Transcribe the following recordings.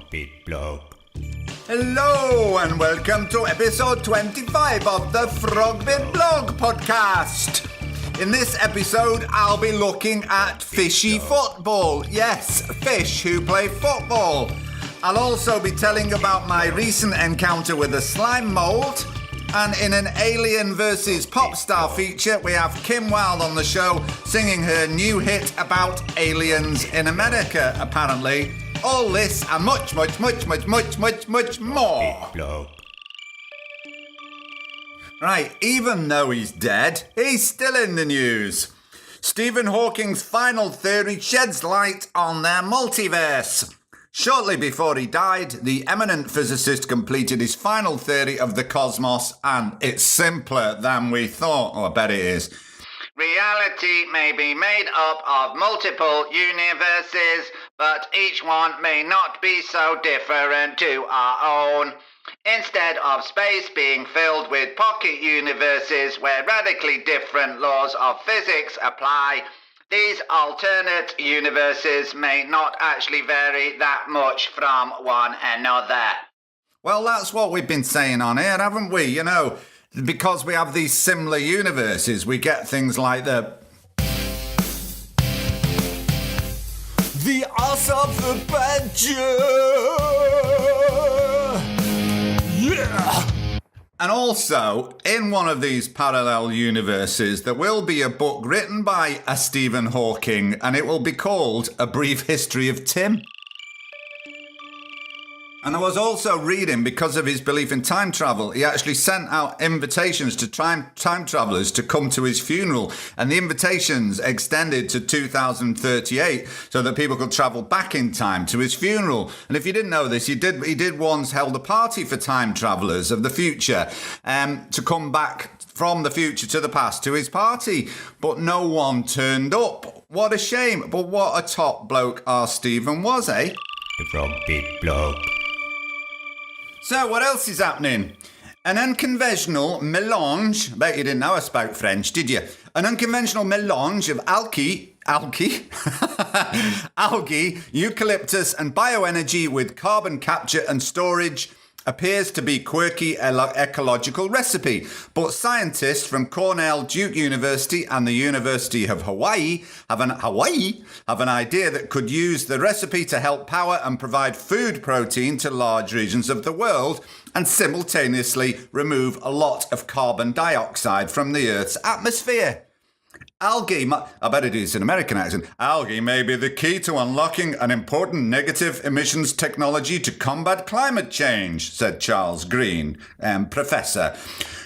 Frog-Bit Blog. Hello and welcome to episode 25 of the Frog-Bit Blog podcast. In this episode, I'll be looking at fishy football. Yes, fish who play football. I'll also be telling about my recent encounter with a slime mould. And in an Alien vs. Popstar feature, we have Kim Wilde on the show singing her new hit about aliens in America, apparently. All this and much more. Right, even though he's dead, he's still in the news. Stephen Hawking's final theory sheds light on their multiverse. Shortly before he died, the eminent physicist completed his final theory of the cosmos, and it's simpler than we thought. Oh, I bet it is. Reality may be made up of multiple universes, but each one may not be so different to our own. Instead of space being filled with pocket universes where radically different laws of physics apply, these alternate universes may not actually vary that much from one another. Well, that's what we've been saying on here, haven't we? You know, because we have these similar universes, we get things like the ass of the badger. Yeah! And also, in one of these parallel universes, there will be a book written by a Stephen Hawking, and it will be called A Brief History of Tim. And I was also reading, because of his belief in time travel, he actually sent out invitations to time travellers to come to his funeral. And the invitations extended to 2038 so that people could travel back in time to his funeral. And if you didn't know this, he did once held a party for time travellers of the future to come back from the future to the past to his party. But no one turned up. What a shame. But what a top bloke our Stephen was, eh? The Frog-Bit Blog. So, what else is happening? An unconventional melange, I bet you didn't know I spoke French, did you? An unconventional melange of algae, eucalyptus and bioenergy with carbon capture and storage appears to be quirky ecological recipe, but scientists from Cornell, Duke University and the University of Hawaii have an idea that could use the recipe to help power and provide food protein to large regions of the world and simultaneously remove a lot of carbon dioxide from the Earth's atmosphere. Algae, I bet it is an American accent. Algae may be the key to unlocking an important negative emissions technology to combat climate change, said Charles Green, professor.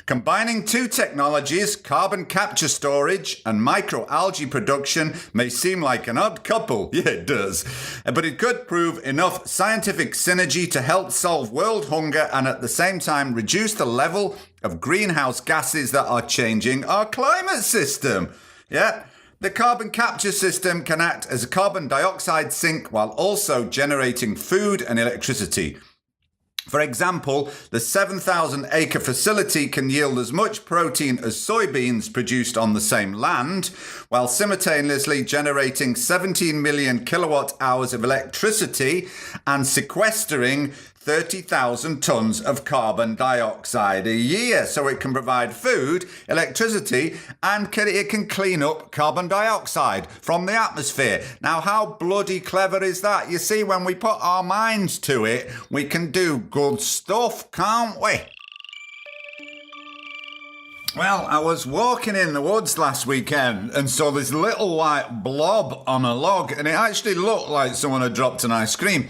Combining two technologies, carbon capture storage and microalgae production, may seem like an odd couple. Yeah, it does. But it could prove enough scientific synergy to help solve world hunger and at the same time reduce the level of greenhouse gases that are changing our climate system. Yeah, the carbon capture system can act as a carbon dioxide sink while also generating food and electricity. For example, the 7,000-acre facility can yield as much protein as soybeans produced on the same land, while simultaneously generating 17 million kilowatt hours of electricity and sequestering 30,000 tons of carbon dioxide a year. So it can provide food, electricity, and it can clean up carbon dioxide from the atmosphere. Now, how bloody clever is that? You see, when we put our minds to it, we can do good stuff, can't we? Well, I was walking in the woods last weekend and saw this little white blob on a log, and it actually looked like someone had dropped an ice cream.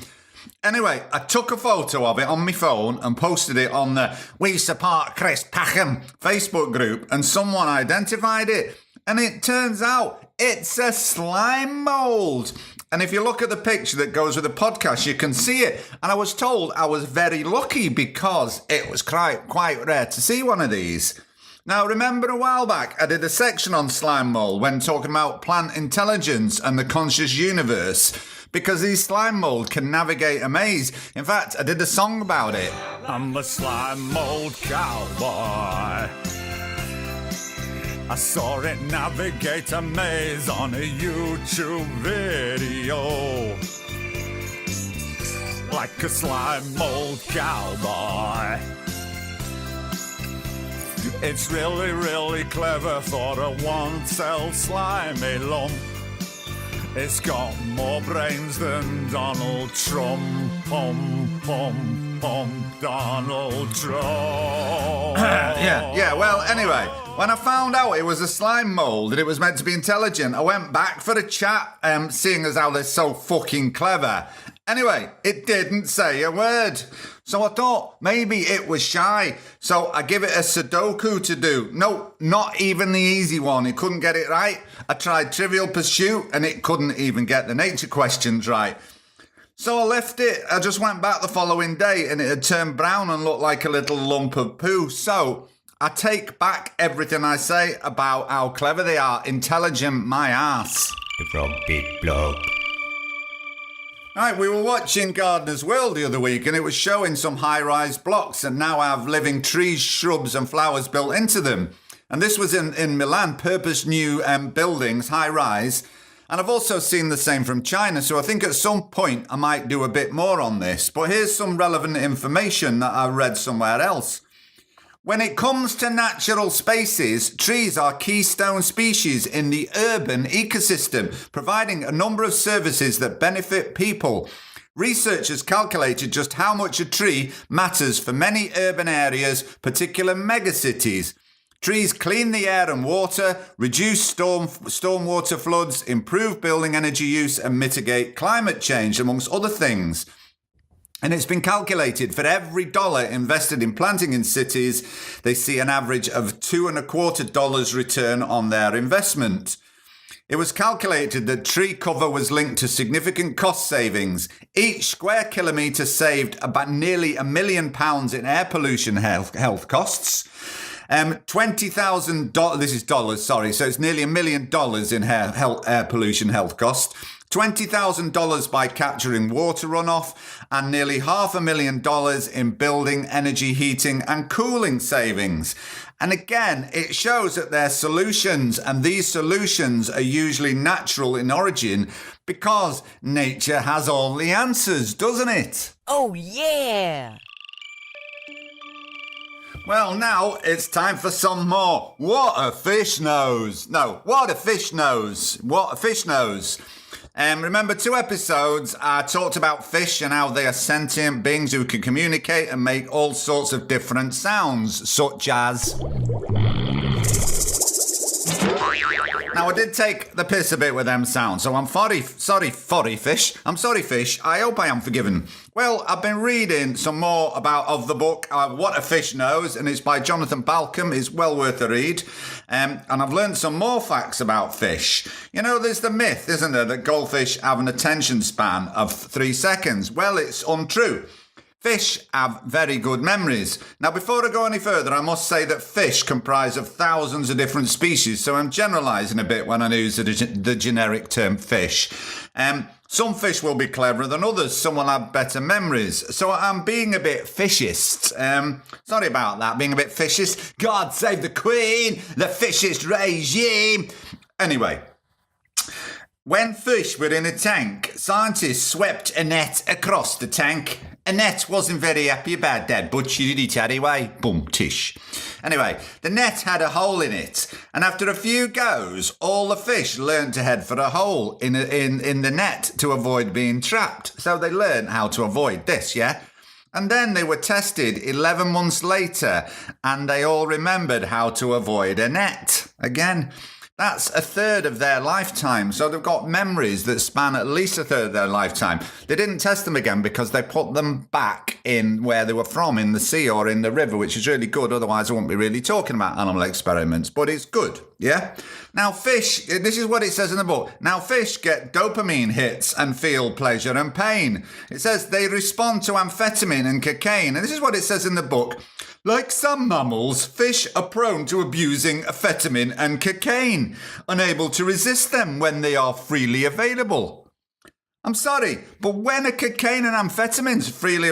Anyway, I took a photo of it on my phone and posted it on the We Support Chris Packham Facebook group, and someone identified it. And it turns out it's a slime mould. And if you look at the picture that goes with the podcast, you can see it. And I was told I was very lucky because it was quite rare to see one of these. Now, remember a while back, I did a section on slime mould when talking about plant intelligence and the conscious universe. Because these slime mould can navigate a maze. In fact, I did a song about it. I'm a slime mould cowboy. I saw it navigate a maze on a YouTube video. like a slime mold cowboy. It's really, really clever for a one-cell slimy lump. It's got more brains than Donald Trump. Pum, pum, pum, Donald Trump. Yeah, well, anyway, when I found out it was a slime mould and it was meant to be intelligent, I went back for a chat, seeing as how they're so fucking clever. Anyway, it didn't say a word. So I thought maybe it was shy. So I give it a Sudoku to do. No, not even the easy one. It couldn't get it right. I tried Trivial Pursuit and it couldn't even get the nature questions right. So I left it. I just went back the following day and it had turned brown and looked like a little lump of poo. So I take back everything I say about how clever they are. Intelligent, my ass. The Frog Bit Blog. Right, we were watching Gardener's World the other week and it was showing some high-rise blocks and now have living trees, shrubs and flowers built into them. And this was in Milan, purpose new buildings, high-rise. And I've also seen the same from China, so I think at some point I might do a bit more on this. But here's some relevant information that I read somewhere else. When it comes to natural spaces, trees are keystone species in the urban ecosystem, providing a number of services that benefit people. Researchers calculated just how much a tree matters for many urban areas, particular megacities. Trees clean the air and water, reduce stormwater floods, improve building energy use and mitigate climate change, amongst other things. And it's been calculated for every dollar invested in planting in cities, they see an average of $2.25 return on their investment. It was calculated that tree cover was linked to significant cost savings. Each square kilometre saved about nearly £1 million in air pollution health costs. $20,000, this is dollars, sorry, so it's nearly $1 million in air pollution health costs. $20,000 by capturing water runoff and nearly $500,000 in building, energy, heating and cooling savings. And again, it shows that they're solutions and these solutions are usually natural in origin because nature has all the answers, doesn't it? Oh, yeah! Well, now it's time for some more. What a fish knows. No, what a fish knows. What a fish knows. Remember 2 episodes, I talked about fish and how they are sentient beings who can communicate and make all sorts of different sounds, such as... Now, I did take the piss a bit with them sounds, so I'm sorry, fish. I'm sorry, fish. I hope I am forgiven. Well, I've been reading some more of the book, What a Fish Knows, and it's by Jonathan Balcom. It's well worth a read. And I've learned some more facts about fish. You know, there's the myth, isn't there, that goldfish have an attention span of 3 seconds. Well, it's untrue. Fish have very good memories. Now, before I go any further, I must say that fish comprise of thousands of different species, so I'm generalising a bit when I use the generic term fish. Some fish will be cleverer than others, some will have better memories. So I'm being a bit fishist. Sorry about that, being a bit fishist. God save the Queen, the fishist regime. Anyway. When fish were in a tank, scientists swept a net across the tank. Annette wasn't very happy about that, but she did it anyway. Boom, tish. Anyway, the net had a hole in it, and after a few goes, all the fish learned to head for a hole in the net to avoid being trapped. So they learned how to avoid this, yeah? And then they were tested 11 months later, and they all remembered how to avoid a net. Again, that's a third of their lifetime. So they've got memories that span at least a third of their lifetime. They didn't test them again because they put them back in where they were from, in the sea or in the river, which is really good. Otherwise, I wouldn't be really talking about animal experiments. But it's good, yeah? Now, fish, this is what it says in the book. Now, fish get dopamine hits and feel pleasure and pain. It says they respond to amphetamine and cocaine. And this is what it says in the book. Like some mammals, fish are prone to abusing amphetamine and cocaine, unable to resist them when they are freely available. I'm sorry, but when are cocaine and amphetamines freely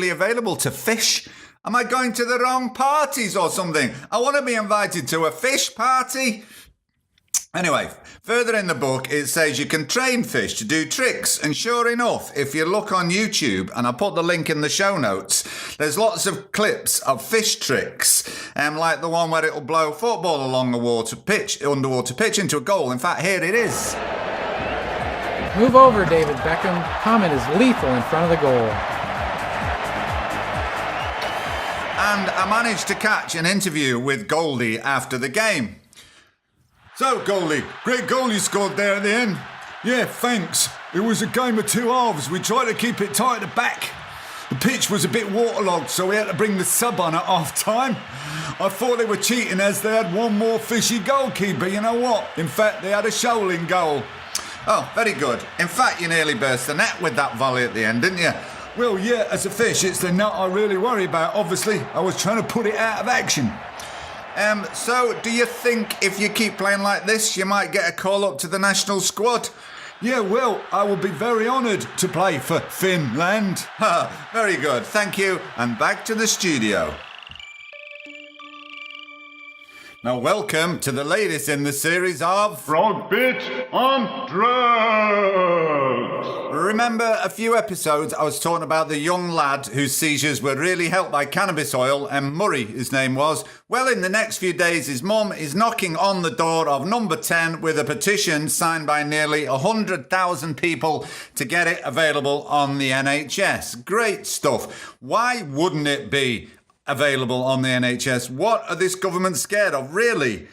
available to fish? Am I going to the wrong parties or something? I want to be invited to a fish party. Anyway, further in the book, it says you can train fish to do tricks. And sure enough, if you look on YouTube, and I put the link in the show notes, there's lots of clips of fish tricks, like the one where it'll blow a football along a underwater pitch into a goal. In fact, here it is. Move over, David Beckham. Comet is lethal in front of the goal. And I managed to catch an interview with Goldie after the game. So, Goldie, great goal you scored there at the end. Yeah, thanks. It was a game of two halves. We tried to keep it tight at the back. The pitch was a bit waterlogged, so we had to bring the sub on at half-time. I thought they were cheating as they had one more fishy goalkeeper, you know what? In fact, they had a shoaling goal. Oh, very good. In fact, you nearly burst the net with that volley at the end, didn't you? Well, yeah, as a fish, it's the nut I really worry about, obviously. I was trying to put it out of action. So do you think if you keep playing like this, you might get a call up to the national squad? Yeah, well, I will be very honoured to play for Finland. Very good, thank you. And back to the studio. Now, welcome to the latest in the series of Frog Bit on Drugs. Remember a few episodes I was talking about the young lad whose seizures were really helped by cannabis oil, and Murray his name was? Well, in the next few days his mum is knocking on the door of number 10 with a petition signed by nearly 100,000 people to get it available on the NHS. Great stuff. Why wouldn't it be available on the NHS? What are this government scared of, really?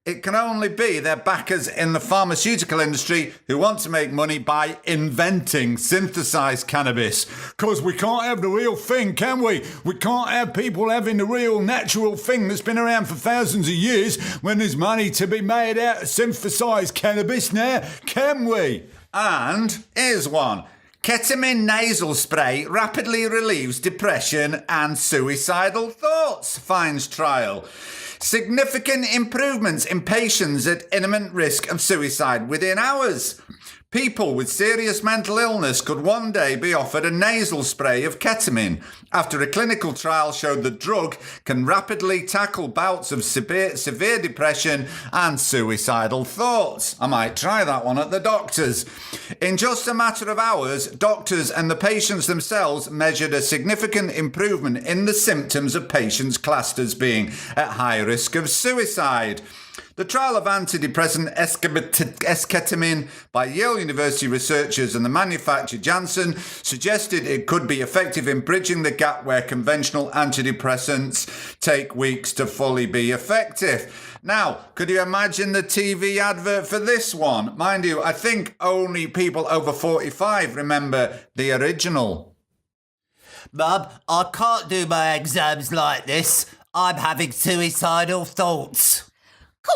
It can only be their backers in the pharmaceutical industry who want to make money by inventing synthesized cannabis. Because we can't have the real thing, can we? We can't have people having the real natural thing that's been around for thousands of years when there's money to be made out of synthesized cannabis now, can we? And here's one. Ketamine nasal spray rapidly relieves depression and suicidal thoughts, finds trial. Significant improvements in patients at imminent risk of suicide within hours. People with serious mental illness could one day be offered a nasal spray of ketamine after a clinical trial showed the drug can rapidly tackle bouts of severe depression and suicidal thoughts. I might try that one at the doctor's. In just a matter of hours, doctors and the patients themselves measured a significant improvement in the symptoms of patients classed as being at high risk of suicide. The trial of antidepressant esketamine by Yale University researchers and the manufacturer Janssen suggested it could be effective in bridging the gap where conventional antidepressants take weeks to fully be effective. Now, could you imagine the TV advert for this one? Mind you, I think only people over 45 remember the original. Mum, I can't do my exams like this. I'm having suicidal thoughts.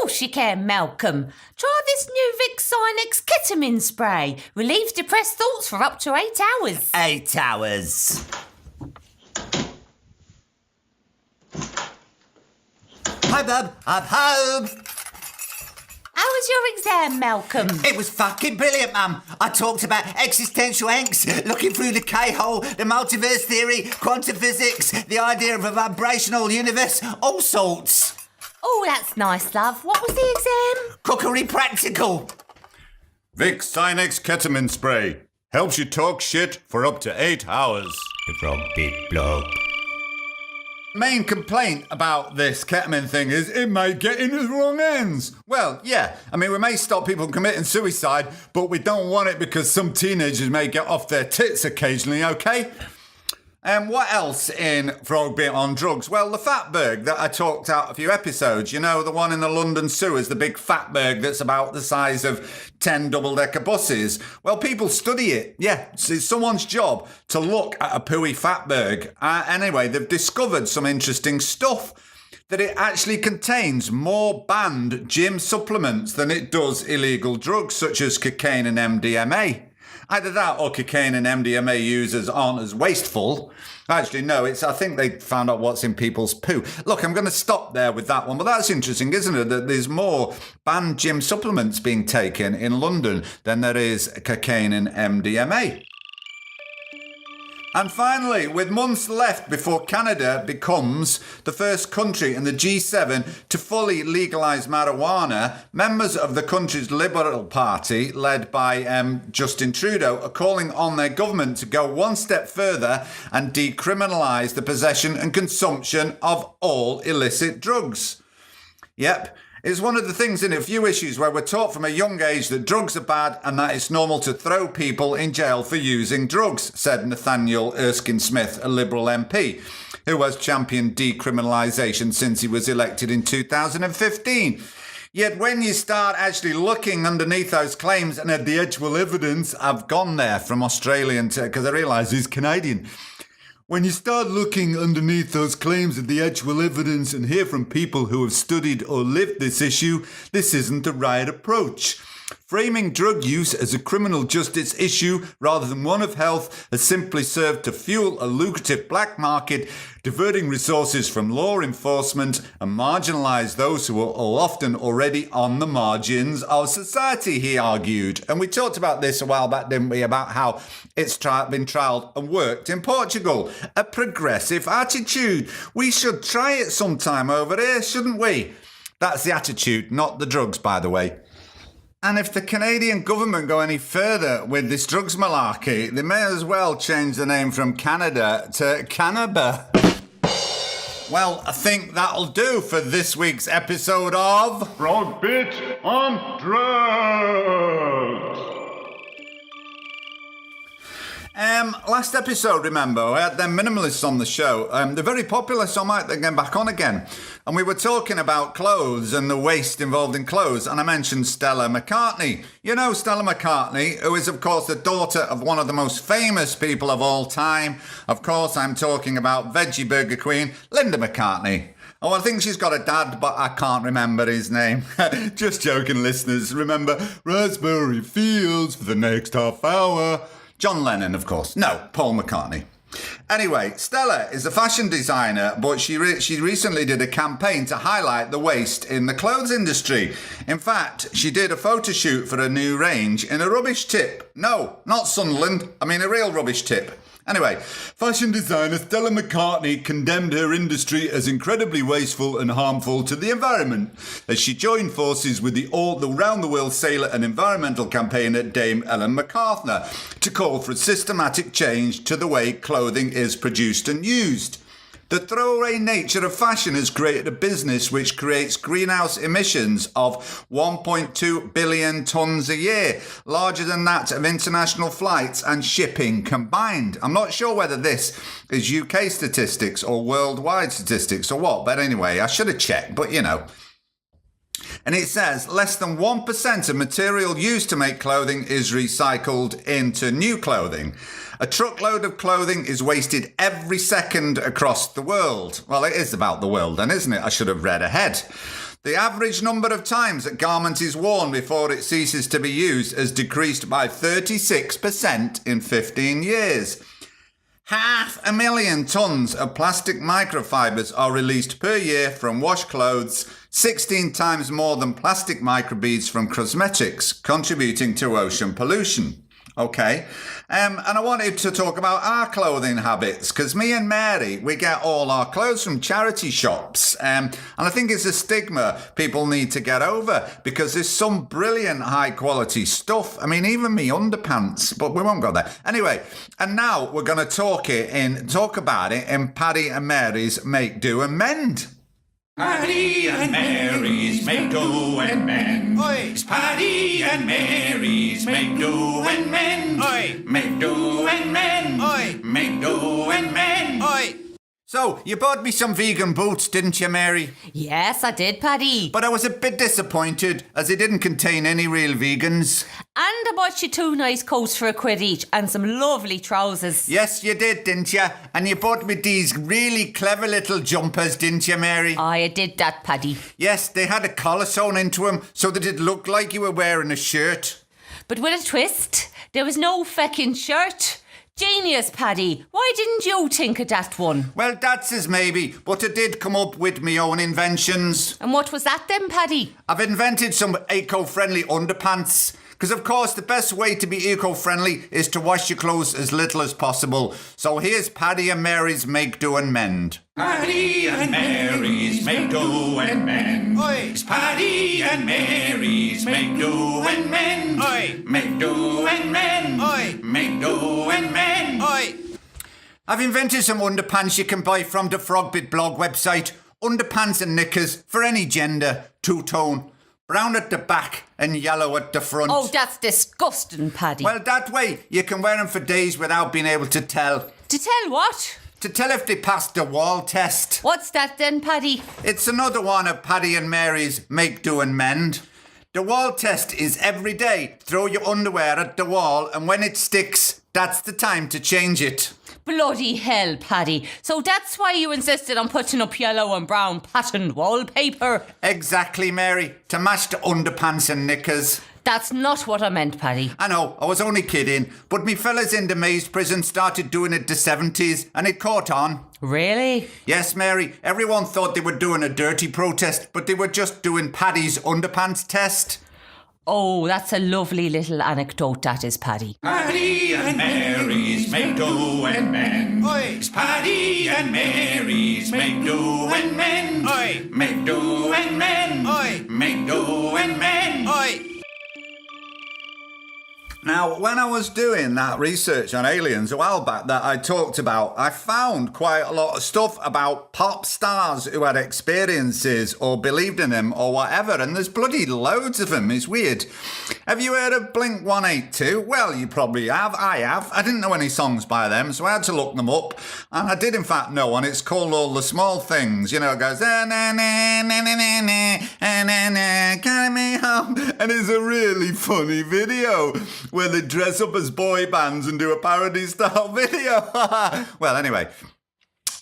Course you can, Malcolm. Try this new Vic Sinex ketamine spray. Relieves depressed thoughts for up to 8 hours. 8 hours. Hi, Mum. I'm home. How was your exam, Malcolm? It was fucking brilliant, Mum. I talked about existential angst, looking through the K-hole, the multiverse theory, quantum physics, the idea of a vibrational universe, all sorts. Oh, that's nice, love. What was the exam? Cookery practical. Vic Sinex ketamine spray. Helps you talk shit for up to 8 hours. The Frog Bit Blog. Main complaint about this ketamine thing is It may get in the wrong hands. well, yeah, I mean, we may stop people from committing suicide, but we don't want it because some teenagers may get off their tits occasionally, okay? And what else in Frog Bit on Drugs? Well, the fatberg that I talked out a few episodes, you know, the one in the London sewers, the big fatberg that's about the size of 10 double-decker buses. Well, people study it. Yeah, it's someone's job to look at a pooey fatberg. Anyway, they've discovered some interesting stuff. That it actually contains more banned gym supplements than it does illegal drugs such as cocaine and MDMA. Either that or cocaine and MDMA users aren't as wasteful. Actually, no, I think they found out what's in people's poo. Look, I'm going to stop there with that one. But that's interesting, isn't it? That there's more banned gym supplements being taken in London than there is cocaine and MDMA. And finally, with months left before Canada becomes the first country in the G7 to fully legalise marijuana, members of the country's Liberal Party, led by Justin Trudeau, are calling on their government to go one step further and decriminalise the possession and consumption of all illicit drugs. Yep. It's one of the things in a few issues where we're taught from a young age that drugs are bad and that it's normal to throw people in jail for using drugs, said Nathaniel Erskine-Smith, a Liberal MP, who has championed decriminalisation since he was elected in 2015. Yet when you start actually looking underneath those claims and at the actual evidence, I've gone there from Australian because I realise he's Canadian. When you start looking underneath those claims at the actual evidence and hear from people who have studied or lived this issue, this isn't the right approach. Framing drug use as a criminal justice issue rather than one of health has simply served to fuel a lucrative black market, diverting resources from law enforcement and marginalise those who are often already on the margins of society, he argued. And we talked about this a while back, didn't we, about how it's been trialled and worked in Portugal. A progressive attitude. We should try it sometime over here, shouldn't we? That's the attitude, not the drugs, by the way. And if the Canadian government go any further with this drugs malarkey, they may as well change the name from Canada to Canada. Well, I think that'll do for this week's episode of Frog Bit on Drugs. Last episode, remember, I had them minimalists on the show. They're very popular, so I might get back on again. And we were talking about clothes and the waste involved in clothes, and I mentioned Stella McCartney. You know Stella McCartney, who is, of course, the daughter of one of the most famous people of all time. Of course, I'm talking about Veggie Burger Queen, Linda McCartney. Oh, I think she's got a dad, but I can't remember his name. Just joking, listeners. Remember, Raspberry Fields for the next half hour. John Lennon, of course. No, Paul McCartney. Anyway, Stella is a fashion designer, but she recently did a campaign to highlight the waste in the clothes industry. In fact, she did a photo shoot for a new range in a rubbish tip. No, not Sunderland. I mean a real rubbish tip. Anyway, fashion designer Stella McCartney condemned her industry as incredibly wasteful and harmful to the environment as she joined forces with the round-the-world sailor and environmental campaigner Dame Ellen MacArthur to call for a systematic change to the way clothing is produced and used. The throwaway nature of fashion has created a business which creates greenhouse emissions of 1.2 billion tonnes a year, larger than that of international flights and shipping combined. I'm not sure whether this is UK statistics or worldwide statistics or what, but anyway, I should have checked, but you know. And it says less than 1% of material used to make clothing is recycled into new clothing. A truckload of clothing is wasted every second across the world. Well, it is about the world then, isn't it? I should have read ahead. The average number of times a garment is worn before it ceases to be used has decreased by 36% in 15 years. 500,000 tonnes of plastic microfibres are released per year from washed clothes, 16 times more than plastic microbeads from cosmetics, contributing to ocean pollution. Okay, and I wanted to talk about our clothing habits because me and Mary, we get all our clothes from charity shops, and I think it's a stigma people need to get over because there's some brilliant high quality stuff. I mean, even me underpants, but we won't go there. Anyway, and now we're going to talk about it in Paddy and Mary's Make Do and Mend. Paddy and Mary's make do and mend. Oi. It's Paddy and Mary's make do and mend. Oi. Make do and mend. Oi. Make do and mend. Oi. So, you bought me some vegan boots, didn't you, Mary? Yes, I did, Paddy. But I was a bit disappointed as they didn't contain any real vegans. And I bought you 2 nice coats for £1 each and some lovely trousers. Yes, you did, didn't you? And you bought me these really clever little jumpers, didn't you, Mary? I did that, Paddy. Yes, they had a collar sewn into them so that it looked like you were wearing a shirt. But with a twist, there was no feckin' shirt. Genius, Paddy. Why didn't you think of that one? Well, that's as maybe, but I did come up with my own inventions. And what was that then, Paddy? I've invented some eco-friendly underpants Because, of course, the best way to be eco-friendly is to wash your clothes as little as possible. So here's Paddy and Mary's Make, Do and Mend. Paddy and Mary's Make, Do and Mend. Oi. It's Paddy and Mary's Make, Do and Mend. Oi. Make, do and mend. Oi. Make, do and mend. Oi. I've invented some underpants you can buy from the Frogbit blog website. Underpants and knickers for any gender, two-tone. Brown at the back and yellow at the front. Oh, that's disgusting, Paddy. Well, that way you can wear them for days without being able to tell. To tell what? To tell if they passed the wall test. What's that then, Paddy? It's another one of Paddy and Mary's Make, Do and Mend. The wall test is every day. Throw your underwear at the wall and when it sticks, that's the time to change it. Bloody hell, Paddy. So that's why you insisted on putting up yellow and brown patterned wallpaper? Exactly, Mary. To match the underpants and knickers. That's not what I meant, Paddy. I know, I was only kidding. But me fellas in the Maze prison started doing it the 70s and it caught on. Really? Yes, Mary. Everyone thought they were doing a dirty protest, but they were just doing Paddy's underpants test. Oh, that's a lovely little anecdote, that is, Paddy. Paddy and Mary's Make, Do and Mend. Oi. It's Paddy and Mary's Make, Do and Mend. Oi. Make, do and mend. Oi. Make, do and mend. Oi. Now, when I was doing that research on aliens a while back that I talked about, I found quite a lot of stuff about pop stars who had experiences or believed in them or whatever, and there's bloody loads of them. It's weird. Have you heard of Blink 182? Well, you probably have. I have. I didn't know any songs by them, so I had to look them up, and I did in fact know one. It's called All the Small Things. You know, it goes, na na na na na na na na na, carry me home, and it's a really funny video where they dress up as boy bands and do a parody-style video. Well, anyway,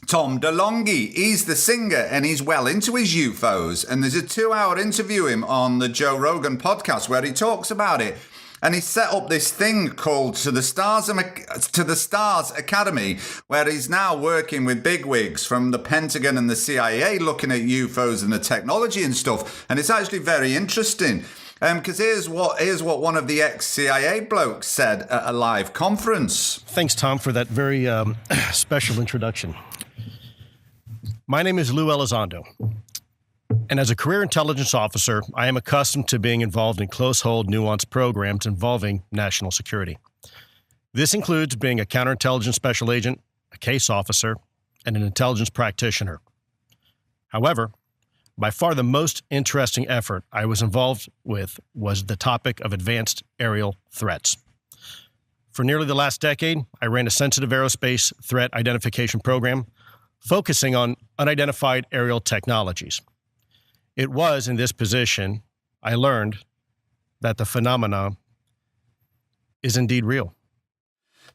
Tom DeLonghi, he's the singer and he's well into his UFOs. And there's a 2-hour interview him on the Joe Rogan podcast where he talks about it. And he set up this thing called To the Stars Academy, where he's now working with bigwigs from the Pentagon and the CIA looking at UFOs and the technology and stuff. And it's actually very interesting. Because here's what one of the ex-CIA blokes said at a live conference. Thanks, Tom, for that very special introduction. My name is Lou Elizondo, and as a career intelligence officer, I am accustomed to being involved in close-hold, nuanced programs involving national security. This includes being a counterintelligence special agent, a case officer, and an intelligence practitioner. However, by far the most interesting effort I was involved with was the topic of advanced aerial threats. For nearly the last decade, I ran a sensitive aerospace threat identification program focusing on unidentified aerial technologies. It was in this position I learned that the phenomena is indeed real.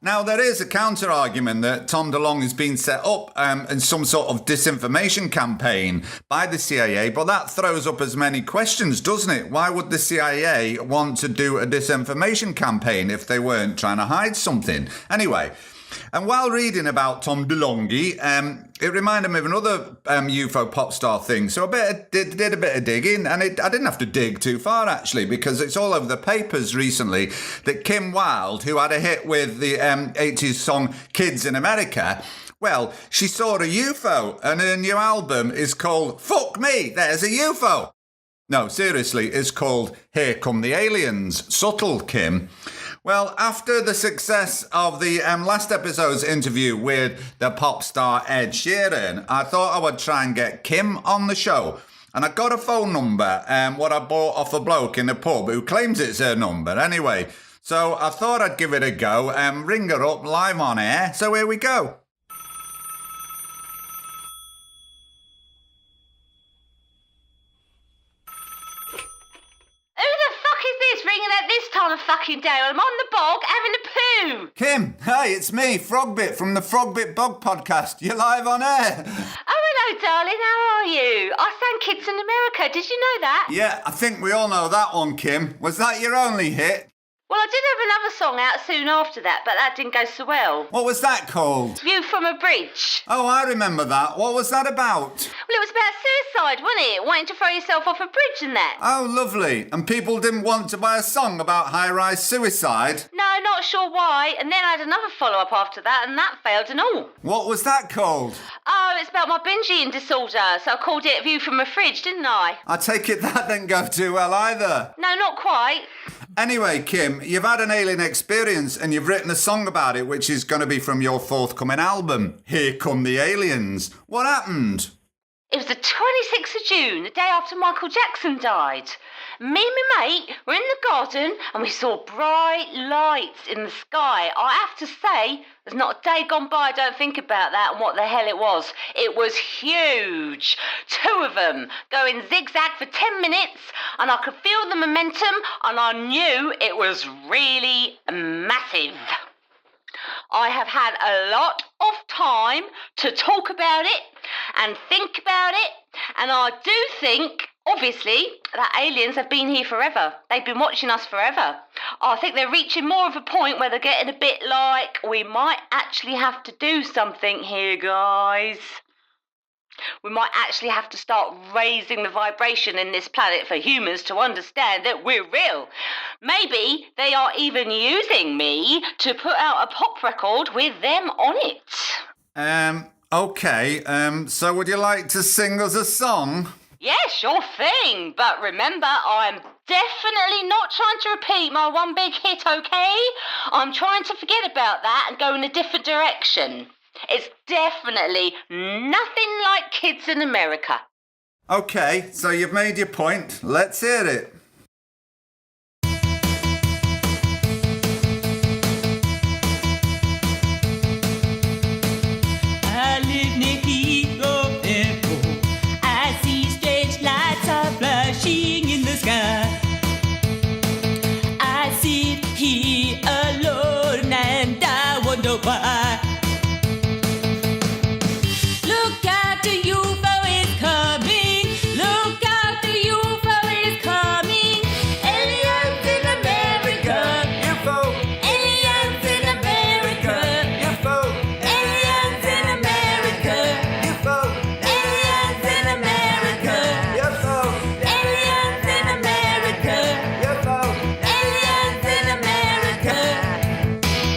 Now, there is a counter-argument that Tom DeLonge has been set up in some sort of disinformation campaign by the CIA, but that throws up as many questions, doesn't it? Why would the CIA want to do a disinformation campaign if they weren't trying to hide something? Anyway, and while reading about Tom DeLonghi, it reminded me of another UFO pop star thing. So I did a bit of digging, and I didn't have to dig too far, actually, because it's all over the papers recently that Kim Wilde, who had a hit with the 80s song Kids in America, well, she saw a UFO, and her new album is called Fuck Me, There's a UFO. No, seriously, it's called Here Come the Aliens. Subtle, Kim. Well, after the success of the last episode's interview with the pop star Ed Sheeran, I thought I would try and get Kim on the show. And I got a phone number, what I bought off a bloke in the pub who claims it's her number anyway. So I thought I'd give it a go and ring her up live on air. So here we go. Ringing at this time of fucking day. I'm on the bog having a poo. Kim, hey, it's me, Frogbit, from the Frogbit Bog podcast. You're live on air. Oh, hello, darling. How are you? I sang Kids in America. Did you know that? Yeah, I think we all know that one, Kim. Was that your only hit? Well, I did have another song out soon after that, but that didn't go so well. What was that called? View from a Bridge. Oh, I remember that. What was that about? Well, it was about suicide, wasn't it? Wanting to throw yourself off a bridge and that. Oh, lovely. And people didn't want to buy a song about high-rise suicide? No, not sure why. And then I had another follow-up after that, and that failed and all. What was that called? Oh, it's about my binge eating disorder, so I called it View from a Fridge, didn't I? I take it that didn't go too well either. No, not quite. Anyway, Kim, you've had an alien experience and you've written a song about it, which is going to be from your forthcoming album, Here Come the Aliens. What happened? It was the 26th of June, the day after Michael Jackson died. Me and my mate were in the garden and we saw bright lights in the sky. I have to say, there's not a day gone by I don't think about that and what the hell it was. It was huge. 2 of them going zigzag for 10 minutes and I could feel the momentum and I knew it was really massive. I have had a lot of time to talk about it and think about it, and I do think, obviously, that aliens have been here forever. They've been watching us forever. I think they're reaching more of a point where they're getting a bit like, we might actually have to do something here, guys. We might actually have to start raising the vibration in this planet for humans to understand that we're real. Maybe they are even using me to put out a pop record with them on it. Okay, so would you like to sing us a song? Yeah, sure thing. But remember, I'm definitely not trying to repeat my one big hit, okay? I'm trying to forget about that and go in a different direction. It's definitely nothing like Kids in America. Okay, so you've made your point. Let's hear it. I live near Heathrow Airport. I see strange lights are flashing in the sky. I sit here alone and I wonder why. Look out, the UFO is coming. Look out, the UFO is coming. Aliens in America. UFO! Aliens in America. UFO! Aliens in America. UFO! Aliens in America. UFO! Aliens in America. UFO! Aliens in America.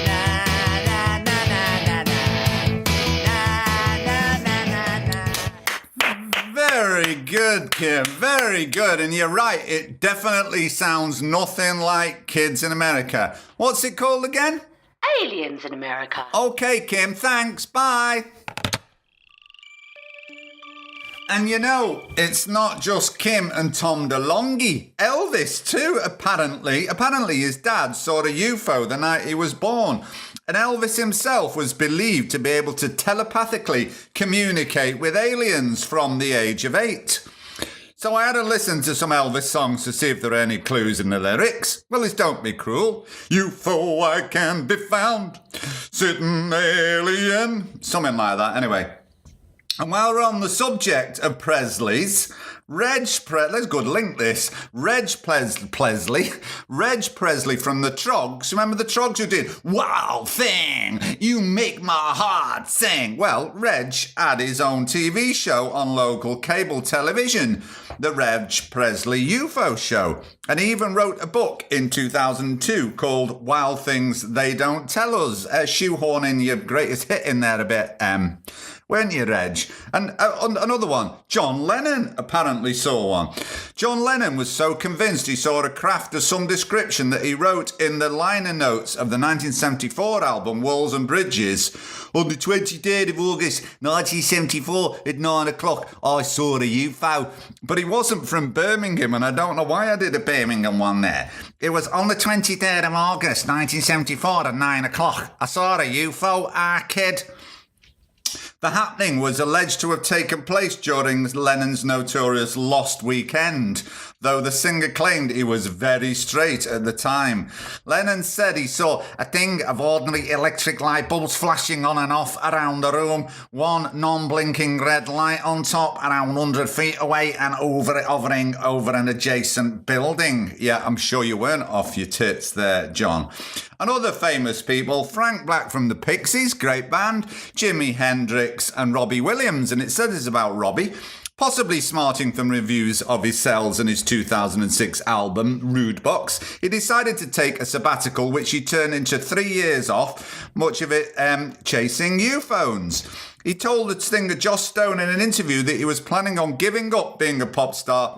Na na na na na na. Na na na na. Very good, Kim. Very good. And you're right, it definitely sounds nothing like Kids in America. What's it called again? Aliens in America. Okay, Kim, thanks. Bye. And you know, it's not just Kim and Tom DeLonghi. Elvis, too, apparently. Apparently, his dad saw a UFO the night he was born. And Elvis himself was believed to be able to telepathically communicate with aliens from the age of 8. So I had to listen to some Elvis songs to see if there are any clues in the lyrics. Well, it's Don't Be Cruel. UFO I can be found. Sitting alien. Something like that, anyway. And while we're on the subject of Presley's, let's go link this. Reg Presley from the Trogs. Remember the Trogs who did Wild Thing, You Make My Heart Sing? Well, Reg had his own TV show on local cable television, the Reg Presley UFO Show. And he even wrote a book in 2002 called Wild Things They Don't Tell Us, shoehorning your greatest hit in there a bit, weren't you, Reg? And another one, John Lennon apparently saw one. John Lennon was so convinced he saw a craft of some description that he wrote in the liner notes of the 1974 album Walls and Bridges. On the 23rd of August 1974 at 9 o'clock, I saw a UFO. But he wasn't from Birmingham, and I don't know why I did a Birmingham one there. It was on the 23rd of August 1974 at 9 o'clock. I saw a UFO, kid. The happening was alleged to have taken place during Lennon's notorious Lost Weekend, though the singer claimed he was very straight at the time. Lennon said he saw a thing of ordinary electric light bulbs flashing on and off around the room, one non-blinking red light on top around 100 feet away and hovering over an adjacent building. Yeah, I'm sure you weren't off your tits there, John. And other famous people, Frank Black from the Pixies, great band, Jimi Hendrix and Robbie Williams, and it says about Robbie, possibly smarting from reviews of his cells and his 2006 album, Rude Box, he decided to take a sabbatical which he turned into 3 years off, much of it chasing UFOs. He told the singer Joss Stone in an interview that he was planning on giving up being a pop star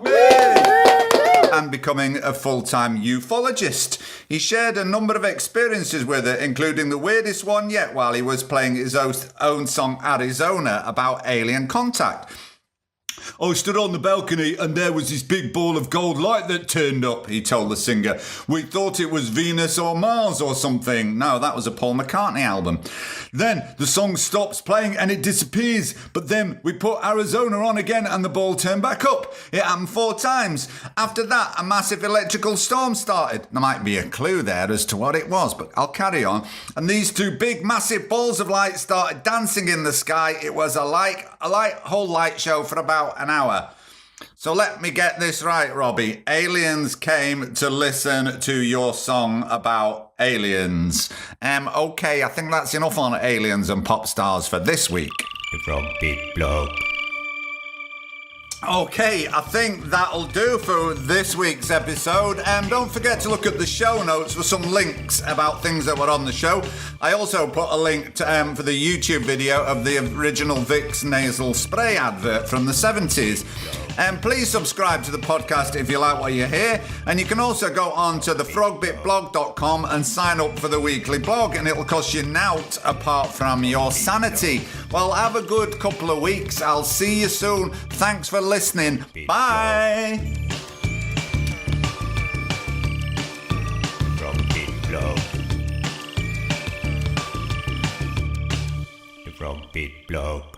and becoming a full-time ufologist. He shared a number of experiences with her, including the weirdest one yet while he was playing his own song Arizona about alien contact. I stood on the balcony and there was this big ball of gold light that turned up, he told the singer. We thought it was Venus or Mars or something. No, that was a Paul McCartney album. Then the song stops playing and it disappears. But then we put Arizona on again and the ball turned back up. It happened 4 times. After that, a massive electrical storm started. There might be a clue there as to what it was, but I'll carry on. And these 2 big, massive balls of light started dancing in the sky. It was a whole light show for about an hour. So let me get this right, Robbie. Aliens came to listen to your song about aliens. Okay, I think that's enough on aliens and pop stars for this week. From Big Blob. Okay, I think that'll do for this week's episode. Don't forget to look at the show notes for some links about things that were on the show. I also put a link to, for the YouTube video of the original Vicks nasal spray advert from the 70s. Please subscribe to the podcast if you like what you hear. And you can also go on to thefrogbitblog.com and sign up for the weekly blog, and it'll cost you nought apart from your sanity. Well, have a good couple of weeks. I'll see you soon. Thanks for listening. Bye. From Big Blob. From Big Blob.